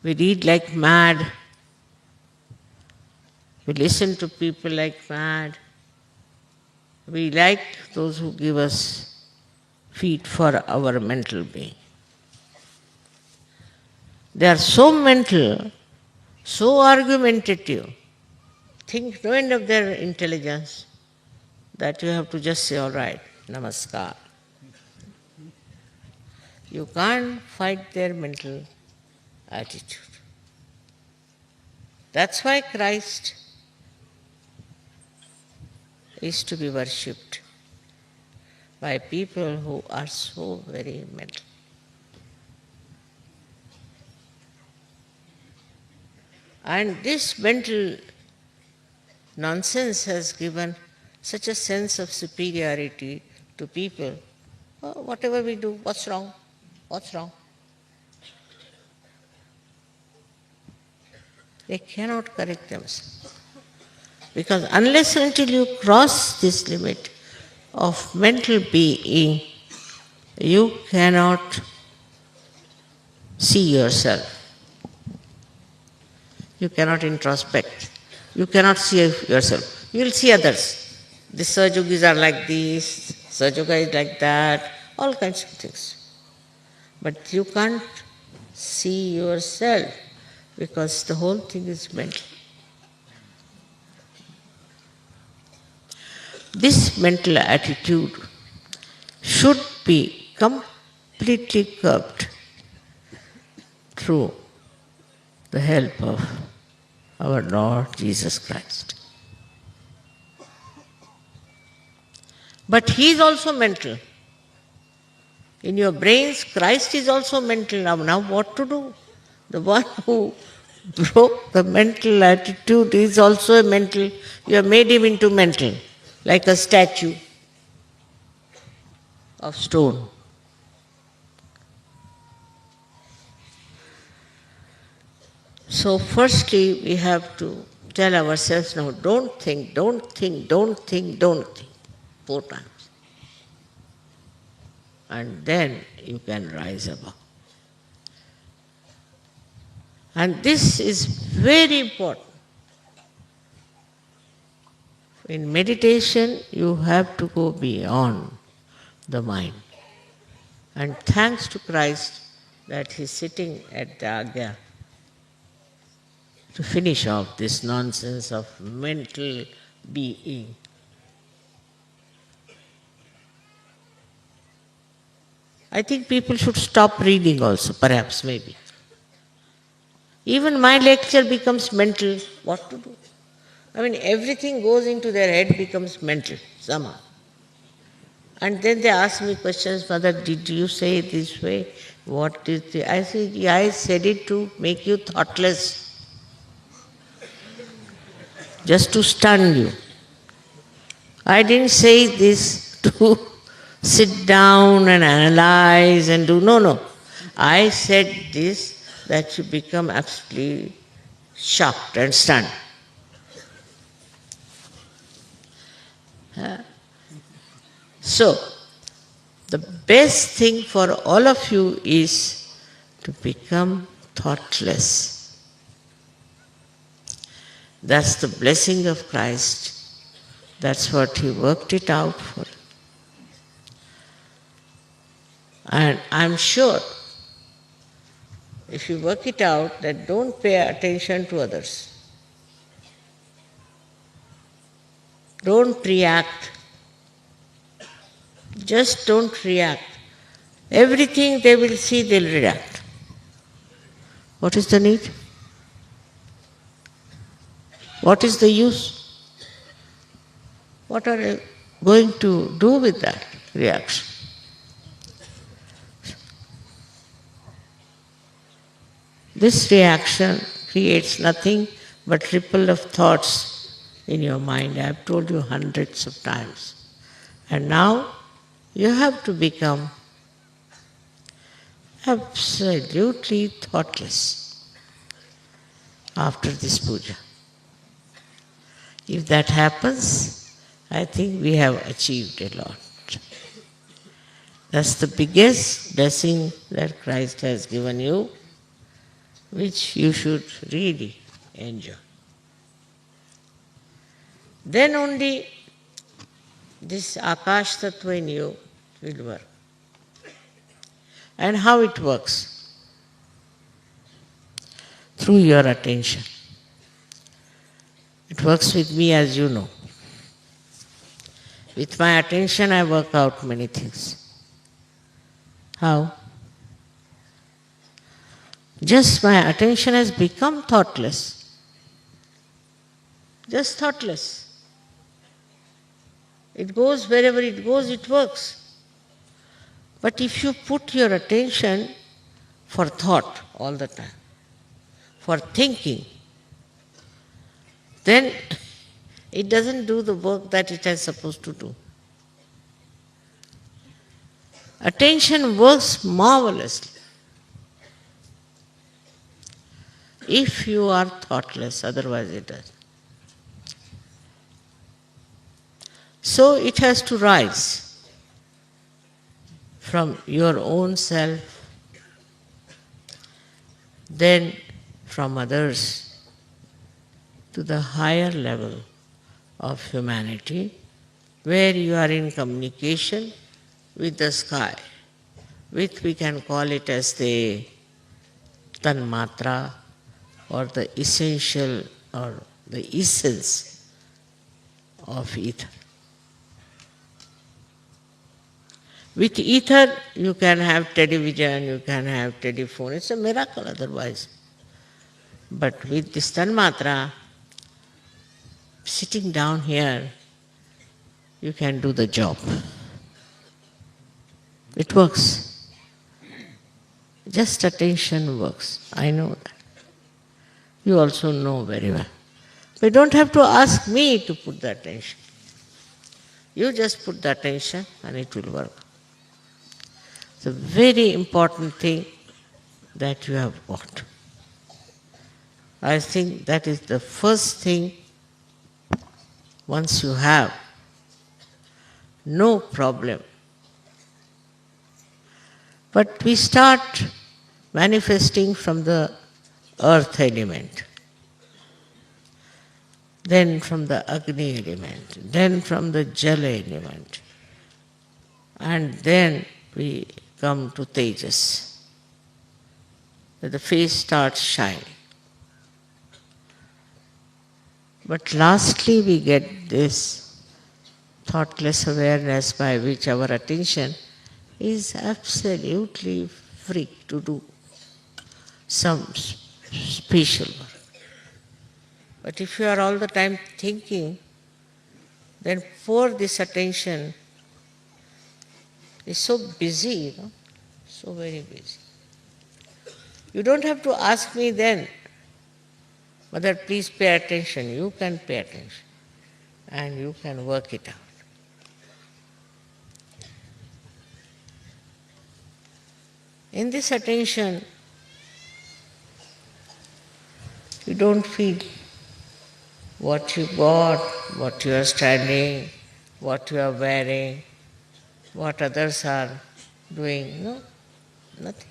We read like mad. We listen to people like mad. We like those who give us feed for our mental being. They are so mental, so argumentative, think no end of their intelligence, that you have to just say, all right, namaskar. You can't fight their mental attitude. That's why Christ is to be worshipped by people who are so very mental. And this mental nonsense has given such a sense of superiority to people. Oh, whatever we do, what's wrong? What's wrong? They cannot correct themselves. Because unless until you cross this limit of mental being, you cannot see yourself. You cannot introspect. You cannot see yourself. You will see others. The Sahajogis are like this, Sahajoga is like that, all kinds of things. But you can't see yourself because the whole thing is mental. This mental attitude should be completely curbed through the help of our Lord Jesus Christ. But He is also mental. In your brains, Christ is also mental. Now what to do? The one who broke the mental attitude is also a mental. You have made him into mental, like a statue of stone. So firstly, we have to tell ourselves, now don't think, don't think, don't think, don't think, 4 times. And then you can rise above. And this is very important. In meditation, you have to go beyond the mind. And thanks to Christ that He is sitting at the Agya to finish off this nonsense of mental being. I think people should stop reading also, perhaps, maybe. Even my lecture becomes mental. What to do? I mean, everything goes into their head, becomes mental somehow. And then they ask me questions, Mother, did you say it this way? What is the... I said, yeah, I said it to make you thoughtless. Just to stun you. I didn't say this to sit down and analyze and do... No. I said this that you become absolutely shocked and stunned. So, the best thing for all of you is to become thoughtless. That's the blessing of Christ. That's what He worked it out for. And I'm sure, if you work it out, that don't pay attention to others. Don't react. Just don't react. Everything they will see, they'll react. What is the need? What is the use? What are you going to do with that reaction? This reaction creates nothing but ripple of thoughts in your mind. I have told you hundreds of times. And now you have to become absolutely thoughtless after this puja. If that happens, I think we have achieved a lot. That's the biggest blessing that Christ has given you. which you should really enjoy. Then only this Akash Tattva in you will work. And how it works? Through your attention. It works with me, as you know. With my attention I work out many things. How? Just my attention has become thoughtless. Just thoughtless. It goes wherever it goes, it works. But if you put your attention for thought all the time, for thinking, then it doesn't do the work that it is supposed to do. Attention works marvelously if you are thoughtless, otherwise it doesn't. So it has to rise from your own self, then from others, to the higher level of humanity, where you are in communication with the sky, which we can call it as the Tanmatra, or the essential or the essence of ether. With ether, you can have television, you can have telephone. It's a miracle otherwise. But with this Tanmatra, sitting down here, you can do the job. It works. Just attention works. I know that. You also know very well. But you don't have to ask me to put the attention. You just put the attention and it will work. It's a very important thing that you have got. I think that is the first thing. Once you have, no problem. But we start manifesting from the earth element, then from the Agni element, then from the Jala element, and then we come to Tejas. The face starts shining. But lastly we get this thoughtless awareness by which our attention is absolutely free to do some special work. But if you are all the time thinking, then poor this attention is so busy, so very busy. You don't have to ask me then, Mother, please pay attention. You can pay attention and you can work it out. In this attention, you don't feel what you got, what you are standing, what you are wearing, what others are doing. No, nothing.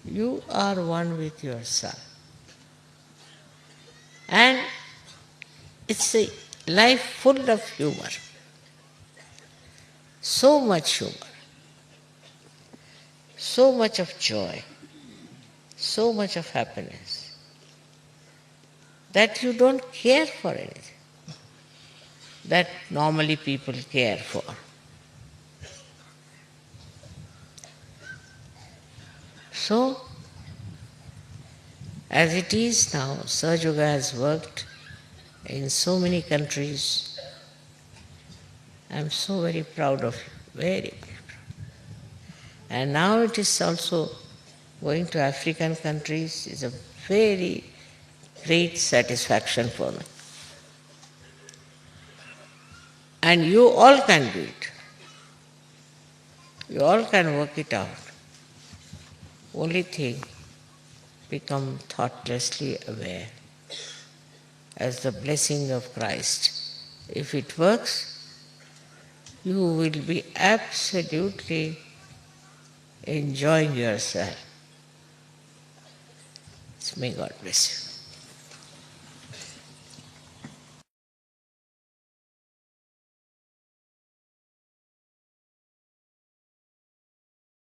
You are one with yourself. And it's a life full of humor. So much humor. So much of joy. So much of happiness. That you don't care for anything. That normally people care for. So, as it is now, Sahaja Yoga has worked in so many countries. I am so very proud of you, very, very proud. And now it is also going to African countries is a very great satisfaction for me. And you all can do it. You all can work it out. Only thing, become thoughtlessly aware as the blessing of Christ. If it works, you will be absolutely enjoying yourself May God bless you.